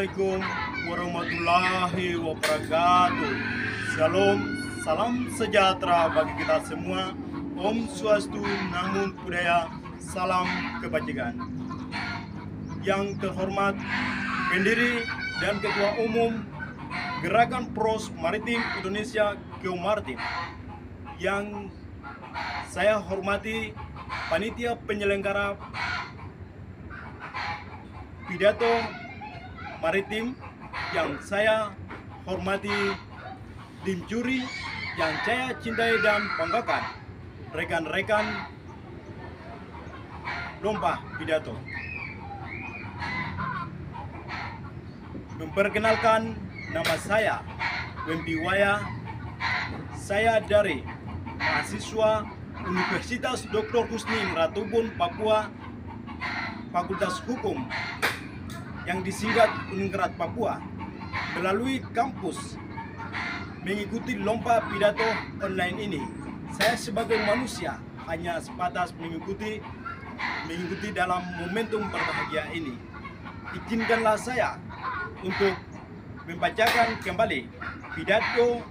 Assalamualaikum warahmatullahi wabarakatuh. Shalom, salam sejahtera bagi kita semua. Om Swastiastu, Namo Buddhaya, salam kebajikan. Yang terhormat pendiri dan ketua umum Gerakan Poros Maritim Indonesia Geomartim, yang saya hormati panitia penyelenggara pidato maritim, yang saya hormati tim juri yang saya cintai dan banggakan, rekan-rekan lomba pidato. Memperkenalkan, nama saya Wempi Waya. Saya dari mahasiswa Universitas Dr. Husni Ratubun, Papua, Fakultas Hukum yang disingkat Uningrat Papua, melalui kampus mengikuti lomba pidato online ini. Saya sebagai manusia hanya sebatas mengikuti dalam momentum berbahagia ini. Izinkanlah saya untuk membacakan kembali pidato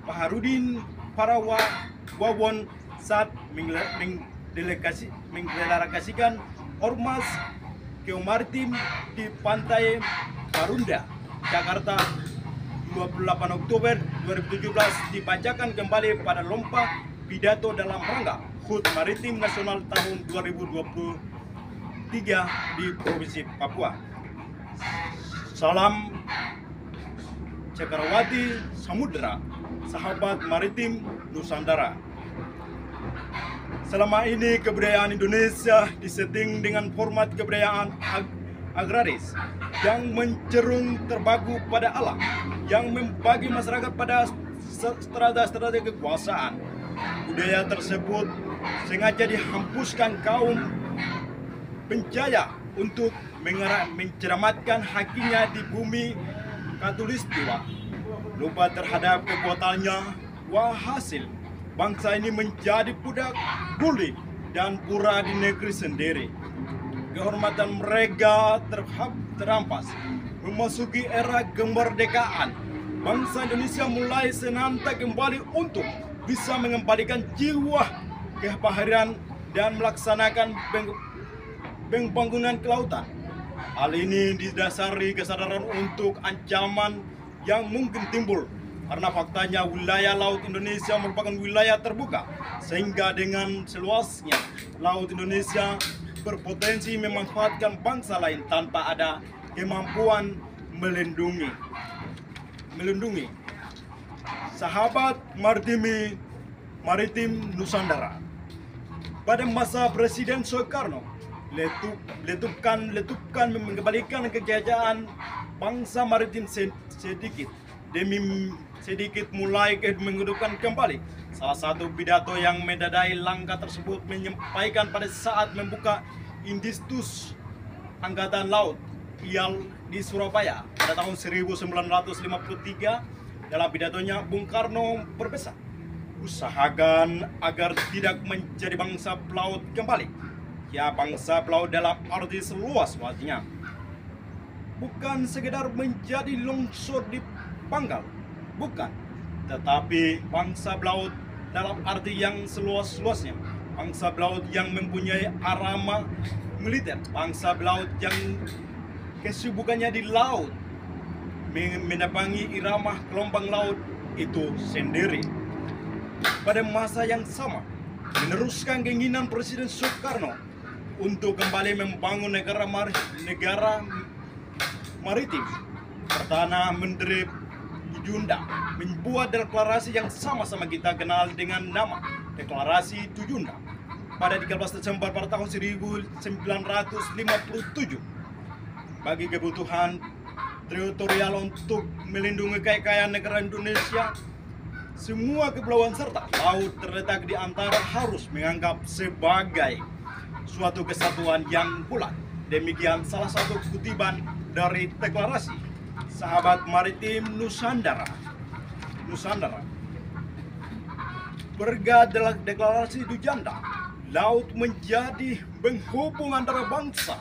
Pak Harudin Parawawon saat mengdeklarasikan Ormas Geomaritim di Pantai Marunda, Jakarta, 28 Oktober 2017, dibacakan kembali pada lomba pidato dalam rangka HUT Maritim Nasional tahun 2023 di Provinsi Papua. Salam Cakrawati Samudra, sahabat maritim Nusantara. Selama ini kebudayaan Indonesia disetting dengan format kebudayaan agraris yang mencerung terbagu pada alam, yang membagi masyarakat pada strata-strata kekuasaan. Budaya tersebut sengaja dihempuskan kaum penjaya untuk menceramatkan hakinya di bumi Katulistiwa. Lupa terhadap kekuatannya, walhasil bangsa ini menjadi budak guli dan pura di negeri sendiri. Kehormatan mereka terampas. Memasuki era kemerdekaan, bangsa Indonesia mulai senanta kembali untuk bisa mengembalikan jiwa kebahagiaan dan melaksanakan pembangunan kelautan. Hal ini didasari kesadaran untuk ancaman yang mungkin timbul, karena faktanya wilayah laut Indonesia merupakan wilayah terbuka, sehingga dengan seluasnya laut Indonesia berpotensi memanfaatkan bangsa lain tanpa ada kemampuan melindungi. Sahabat maritim Nusantara, pada masa Presiden Soekarno, letupkan mengembalikan kejayaan bangsa maritim sedikit demi sedikit mulai menghidupkan kembali. Salah satu pidato yang menandai langkah tersebut menyampaikan pada saat membuka Indistus Angkatan Laut IAL di Surabaya pada tahun 1953. Dalam pidatonya, Bung Karno berpesan, usahakan agar tidak menjadi bangsa pelaut kembali. Ya, bangsa pelaut dalam arti seluas-luasnya, bukan sekedar menjadi longsor di pangkal, bukan, tetapi bangsa pelaut dalam arti yang seluas-luasnya, bangsa pelaut yang mempunyai arama militer, bangsa pelaut yang kesibukannya di laut, menebangi irama gelombang laut itu sendiri. Pada masa yang sama, meneruskan keinginan Presiden Soekarno untuk kembali membangun negara maritim. Perdana Menteri Tujunda membuat deklarasi yang sama-sama kita kenal dengan nama Deklarasi Tujunda pada 13 Desember pada tahun 1957 bagi kebutuhan teritorial untuk melindungi kekayaan negara Indonesia. Semua kepulauan serta laut terletak di antara harus menganggap sebagai suatu kesatuan yang bulat. Demikian salah satu kutipan dari deklarasi sahabat maritim Nusantara. Berkat deklarasi Tujanda, laut menjadi penghubung antara bangsa,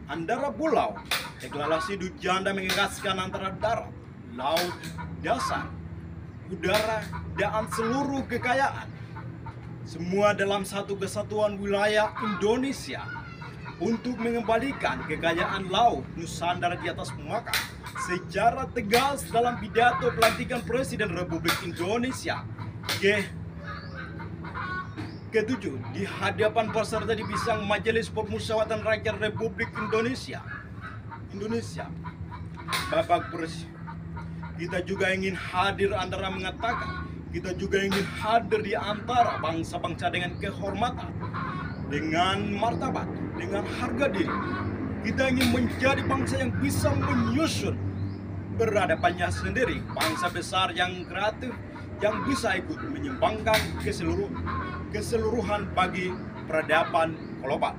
antara pulau, Deklarasi Dujanda mengingatkan antara darat, laut, dasar, udara, dan seluruh kekayaan. Semua dalam satu kesatuan wilayah Indonesia untuk mengembalikan kekayaan laut Nusantara di atas muka secara tegas dalam pidato pelantikan Presiden Republik Indonesia ke-7 di hadapan peserta di Bidang Majelis Permusyawaratan Rakyat Republik Indonesia. Bapak Presiden, kita juga ingin hadir antara mengatakan, kita juga ingin hadir di antara bangsa-bangsa dengan kehormatan, dengan martabat, dengan harga diri. Kita ingin menjadi bangsa yang bisa menyusun peradabannya sendiri, bangsa besar yang kreatif, yang bisa ikut menyumbangkan keseluruhan bagi peradaban global.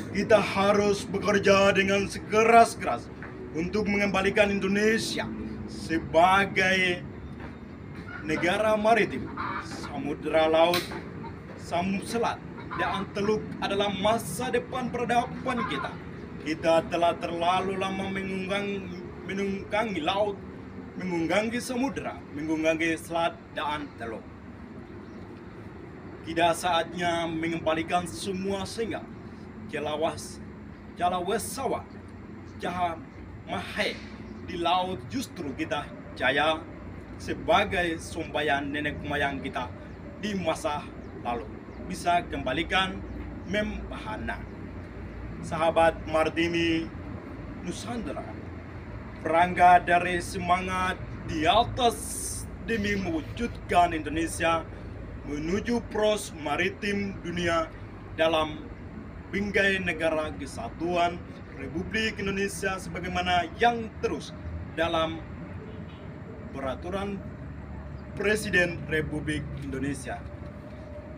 Kita harus bekerja dengan sekeras-keras untuk mengembalikan Indonesia sebagai negara maritim. Samudra laut, selat, dan teluk adalah masa depan peradaban kita. Kita telah terlalu lama menunggangi laut, menunggangi samudra, menunggangi selat dan teluk. Tidak saatnya mengembalikan semua sehingga Jalawasawa, Mahé di laut justru kita jaya sebagai sembayan nenek moyang kita di masa lalu. Bisa kembalikan membahana. Sahabat Martimi Nusantara, perangga dari semangat di atas demi mewujudkan Indonesia menuju pros maritim dunia dalam bingkai negara kesatuan Republik Indonesia sebagaimana yang terus dalam peraturan Presiden Republik Indonesia.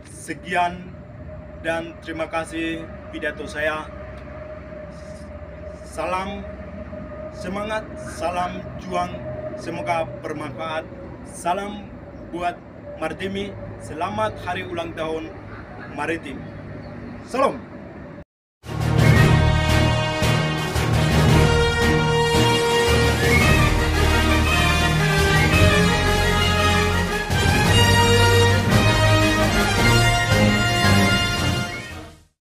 Sekian dan terima kasih pidato saya. Salam semangat, salam juang, semoga bermanfaat. Salam buat Martimi, selamat hari ulang tahun Maritim. Salam.